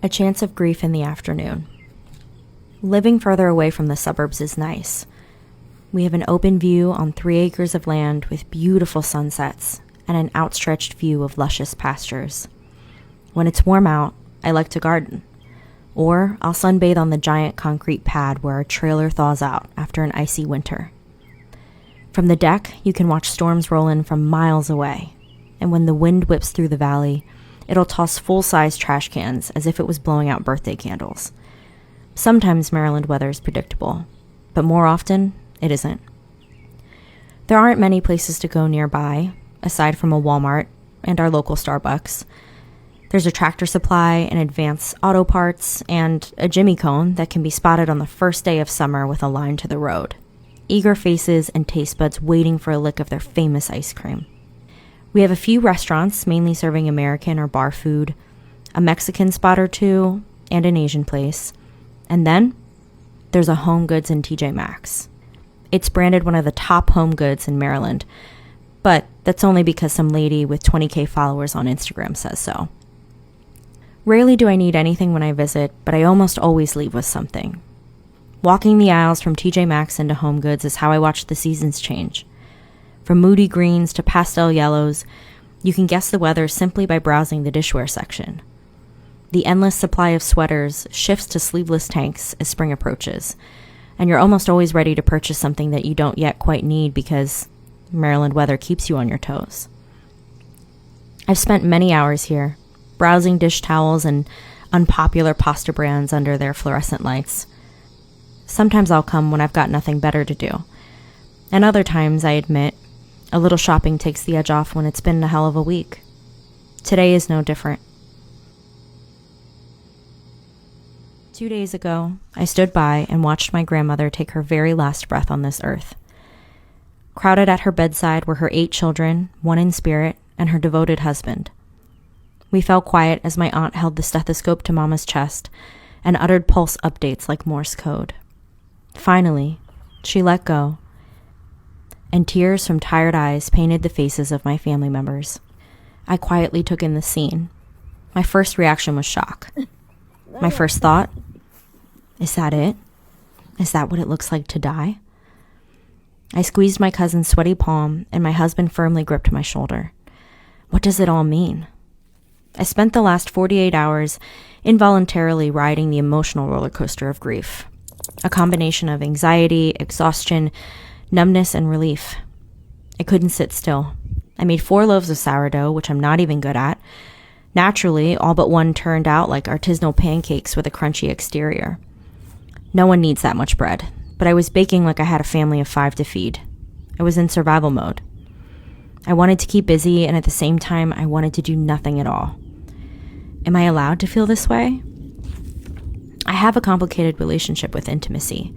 A chance of grief in the afternoon. Living further away from the suburbs is nice. We have an open view on 3 acres of land with beautiful sunsets and an outstretched view of luscious pastures. When it's warm out, I like to garden. Or I'll sunbathe on the giant concrete pad where our trailer thaws out after an icy winter. From the deck, you can watch storms roll in from miles away. And when the wind whips through the valley, it'll toss full-size trash cans as if it was blowing out birthday candles. Sometimes Maryland weather is predictable, but more often, it isn't. There aren't many places to go nearby, aside from a Walmart and our local Starbucks. There's a Tractor Supply, an Advance Auto Parts, and a Jimmy Cone that can be spotted on the first day of summer with a line to the road. Eager faces and taste buds waiting for a lick of their famous ice cream. We have a few restaurants, mainly serving American or bar food, a Mexican spot or two, and an Asian place. And then, there's a Home Goods in TJ Maxx. It's branded one of the top home goods in Maryland, but that's only because some lady with 20K followers on Instagram says so. Rarely do I need anything when I visit, but I almost always leave with something. Walking the aisles from TJ Maxx into Home Goods is how I watch the seasons change. From moody greens to pastel yellows, you can guess the weather simply by browsing the dishware section. The endless supply of sweaters shifts to sleeveless tanks as spring approaches, and you're almost always ready to purchase something that you don't yet quite need because Maryland weather keeps you on your toes. I've spent many hours here, browsing dish towels and unpopular pasta brands under their fluorescent lights. Sometimes I'll come when I've got nothing better to do, and other times, I admit, a little shopping takes the edge off when it's been a hell of a week. Today is no different. 2 days ago, I stood by and watched my grandmother take her very last breath on this earth. Crowded at her bedside were her 8 children, 1 in spirit, and her devoted husband. We fell quiet as my aunt held the stethoscope to Mama's chest and uttered pulse updates like Morse code. Finally, she let go, and tears from tired eyes painted the faces of my family members. I quietly took in the scene. My first reaction was shock. My first thought, is that it? Is that what it looks like to die? I squeezed my cousin's sweaty palm, and my husband firmly gripped my shoulder. What does it all mean? I spent the last 48 hours involuntarily riding the emotional roller coaster of grief. A combination of anxiety, exhaustion, numbness, and relief. I couldn't sit still. I made 4 loaves of sourdough, which I'm not even good at. Naturally, all but one turned out like artisanal pancakes with a crunchy exterior. No one needs that much bread, but I was baking like I had a family of 5 to feed. I was in survival mode. I wanted to keep busy, and at the same time, I wanted to do nothing at all. Am I allowed to feel this way? I have a complicated relationship with intimacy.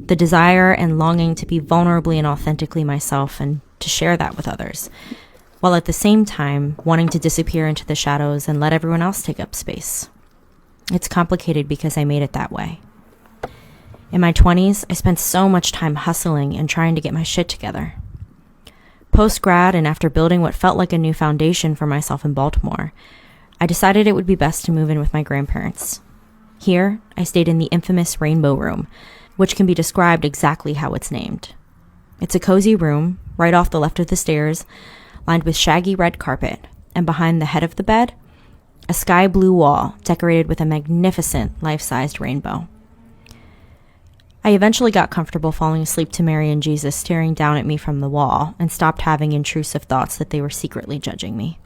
The desire and longing to be vulnerably and authentically myself and to share that with others, while at the same time wanting to disappear into the shadows and let everyone else take up space. It's complicated because I made it that way. In my 20s, I spent so much time hustling and trying to get my shit together. Post-grad, and after building what felt like a new foundation for myself in Baltimore, I decided it would be best to move in with my grandparents. Here, I stayed in the infamous Rainbow Room, which can be described exactly how it's named. It's a cozy room, right off the left of the stairs, lined with shaggy red carpet, and behind the head of the bed, a sky blue wall decorated with a magnificent life-sized rainbow. I eventually got comfortable falling asleep to Mary and Jesus staring down at me from the wall and stopped having intrusive thoughts that they were secretly judging me.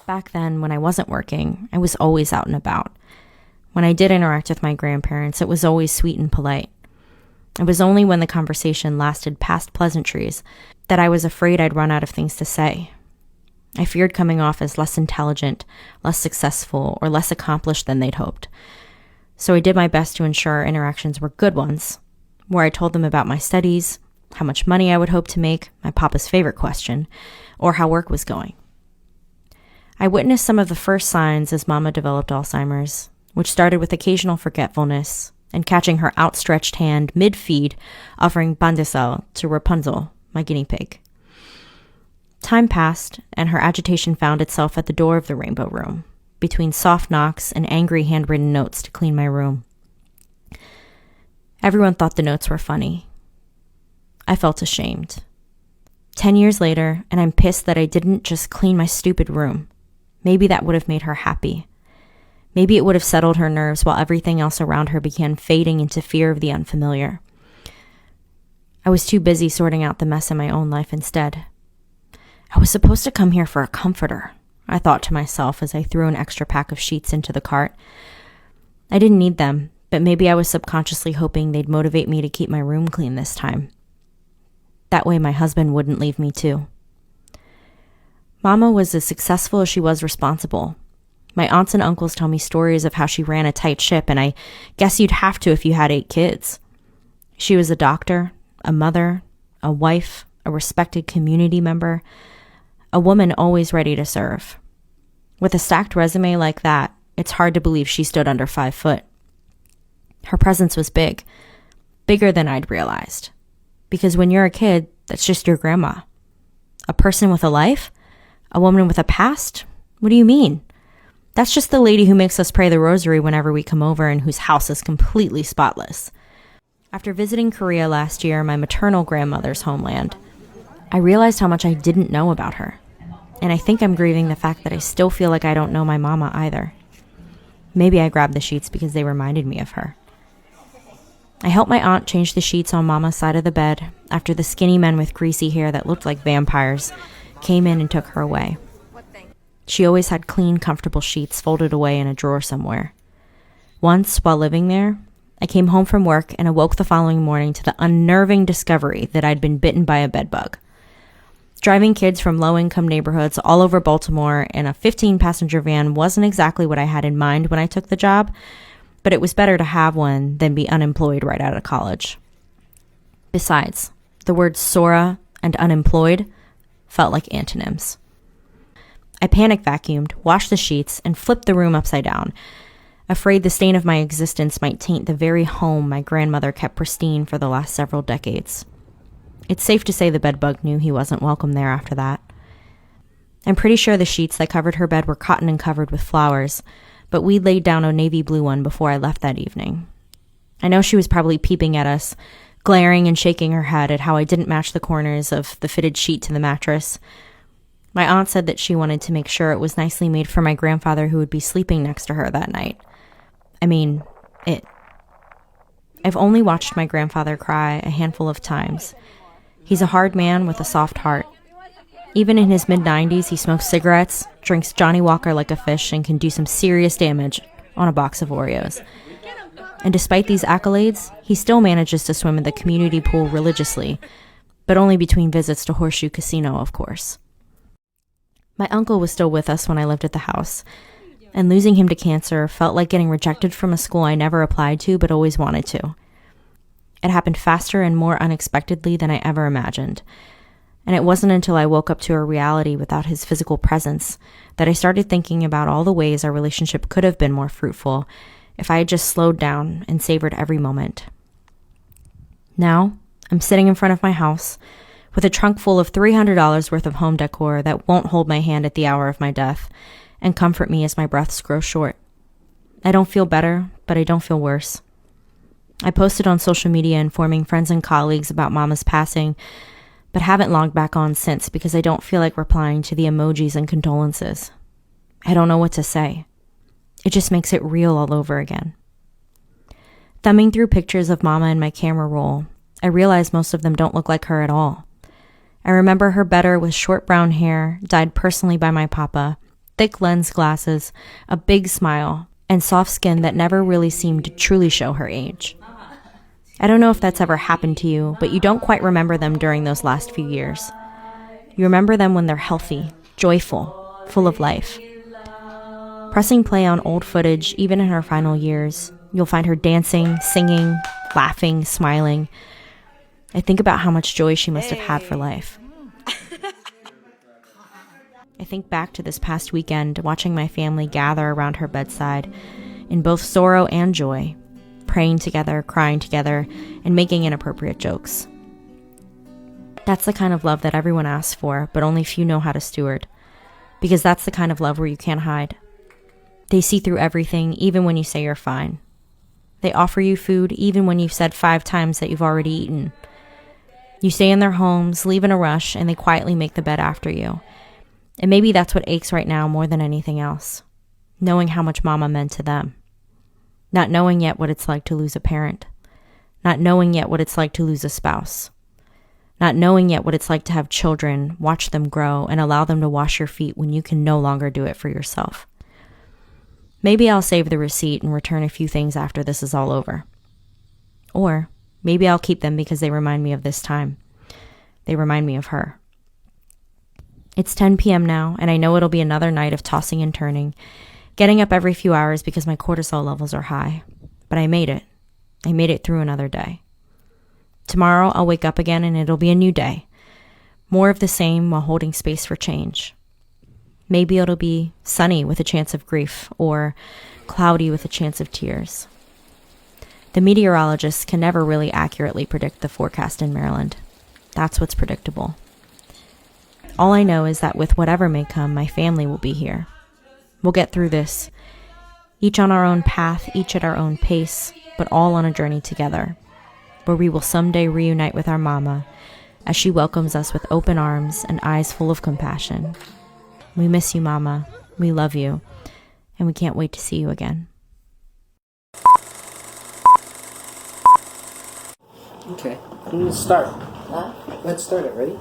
Back then, when I wasn't working, I was always out and about. When I did interact with my grandparents, it was always sweet and polite. It was only when the conversation lasted past pleasantries that I was afraid I'd run out of things to say. I feared coming off as less intelligent, less successful, or less accomplished than they'd hoped. So I did my best to ensure our interactions were good ones, where I told them about my studies, how much money I would hope to make, my papa's favorite question, or how work was going. I witnessed some of the first signs as Mama developed Alzheimer's, which started with occasional forgetfulness and catching her outstretched hand mid-feed, offering pan de sal to Rapunzel, my guinea pig. Time passed, and her agitation found itself at the door of the Rainbow Room, between soft knocks and angry handwritten notes to clean my room. Everyone thought the notes were funny. I felt ashamed. 10 years later, and I'm pissed that I didn't just clean my stupid room. Maybe that would have made her happy. Maybe it would have settled her nerves while everything else around her began fading into fear of the unfamiliar. I was too busy sorting out the mess in my own life instead. I was supposed to come here for a comforter, I thought to myself as I threw an extra pack of sheets into the cart. I didn't need them, but maybe I was subconsciously hoping they'd motivate me to keep my room clean this time. That way my husband wouldn't leave me too. Mama was as successful as she was responsible. My aunts and uncles tell me stories of how she ran a tight ship, and I guess you'd have to if you had 8 kids. She was a doctor, a mother, a wife, a respected community member, a woman always ready to serve. With a stacked resume like that, it's hard to believe she stood under 5 foot. Her presence was big, bigger than I'd realized. Because when you're a kid, that's just your grandma. A person with a life? A woman with a past? What do you mean? That's just the lady who makes us pray the rosary whenever we come over and whose house is completely spotless. After visiting Korea last year, my maternal grandmother's homeland, I realized how much I didn't know about her. And I think I'm grieving the fact that I still feel like I don't know my mama either. Maybe I grabbed the sheets because they reminded me of her. I helped my aunt change the sheets on Mama's side of the bed after the skinny men with greasy hair that looked like vampires came in and took her away. She always had clean, comfortable sheets folded away in a drawer somewhere. Once, while living there, I came home from work and awoke the following morning to the unnerving discovery that I'd been bitten by a bedbug. Driving kids from low-income neighborhoods all over Baltimore in a 15-passenger van wasn't exactly what I had in mind when I took the job, but it was better to have one than be unemployed right out of college. Besides, the words Sorra and unemployed felt like antonyms. I panic vacuumed, washed the sheets, and flipped the room upside down, afraid the stain of my existence might taint the very home my grandmother kept pristine for the last several decades. It's safe to say the bedbug knew he wasn't welcome there after that. I'm pretty sure the sheets that covered her bed were cotton and covered with flowers, but we laid down a navy blue one before I left that evening. I know she was probably peeping at us, glaring and shaking her head at how I didn't match the corners of the fitted sheet to the mattress. My aunt said that she wanted to make sure it was nicely made for my grandfather who would be sleeping next to her that night. I've only watched my grandfather cry a handful of times. He's a hard man with a soft heart. Even in his mid-90s, he smokes cigarettes, drinks Johnny Walker like a fish, and can do some serious damage on a box of Oreos. And despite these accolades, he still manages to swim in the community pool religiously, but only between visits to Horseshoe Casino, of course. My uncle was still with us when I lived at the house, and losing him to cancer felt like getting rejected from a school I never applied to but always wanted to. It happened faster and more unexpectedly than I ever imagined, and it wasn't until I woke up to a reality without his physical presence that I started thinking about all the ways our relationship could have been more fruitful if I had just slowed down and savored every moment. Now, I'm sitting in front of my house with a trunk full of $300 worth of home decor that won't hold my hand at the hour of my death and comfort me as my breaths grow short. I don't feel better, but I don't feel worse. I posted on social media informing friends and colleagues about Mama's passing, but haven't logged back on since because I don't feel like replying to the emojis and condolences. I don't know what to say. It just makes it real all over again. Thumbing through pictures of Mama in my camera roll, I realize most of them don't look like her at all. I remember her better with short brown hair, dyed personally by my papa, thick lens glasses, a big smile, and soft skin that never really seemed to truly show her age. I don't know if that's ever happened to you, but you don't quite remember them during those last few years. You remember them when they're healthy, joyful, full of life. Pressing play on old footage, even in her final years, you'll find her dancing, singing, laughing, smiling. I think about how much joy she must have had for life. I think back to this past weekend, watching my family gather around her bedside in both sorrow and joy, praying together, crying together, and making inappropriate jokes. That's the kind of love that everyone asks for, but only few know how to steward, because that's the kind of love where you can't hide. They see through everything, even when you say you're fine. They offer you food even when you've said 5 times that you've already eaten. You stay in their homes, leave in a rush, and they quietly make the bed after you. And maybe that's what aches right now more than anything else. Knowing how much Mama meant to them. Not knowing yet what it's like to lose a parent. Not knowing yet what it's like to lose a spouse. Not knowing yet what it's like to have children, watch them grow, and allow them to wash your feet when you can no longer do it for yourself. Maybe I'll save the receipt and return a few things after this is all over. Or maybe I'll keep them because they remind me of this time. They remind me of her. It's 10 p.m. now, and I know it'll be another night of tossing and turning, getting up every few hours because my cortisol levels are high. But I made it. I made it through another day. Tomorrow I'll wake up again and it'll be a new day. More of the same while holding space for change. Maybe it'll be sunny with a chance of grief, or cloudy with a chance of tears. The meteorologists can never really accurately predict the forecast in Maryland. That's what's predictable. All I know is that with whatever may come, my family will be here. We'll get through this, each on our own path, each at our own pace, but all on a journey together, where we will someday reunite with our mama as she welcomes us with open arms and eyes full of compassion. We miss you, Mama. We love you. And we can't wait to see you again. Okay, let's start. Let's start it. Ready?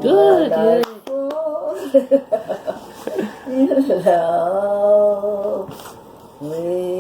Good. You know, we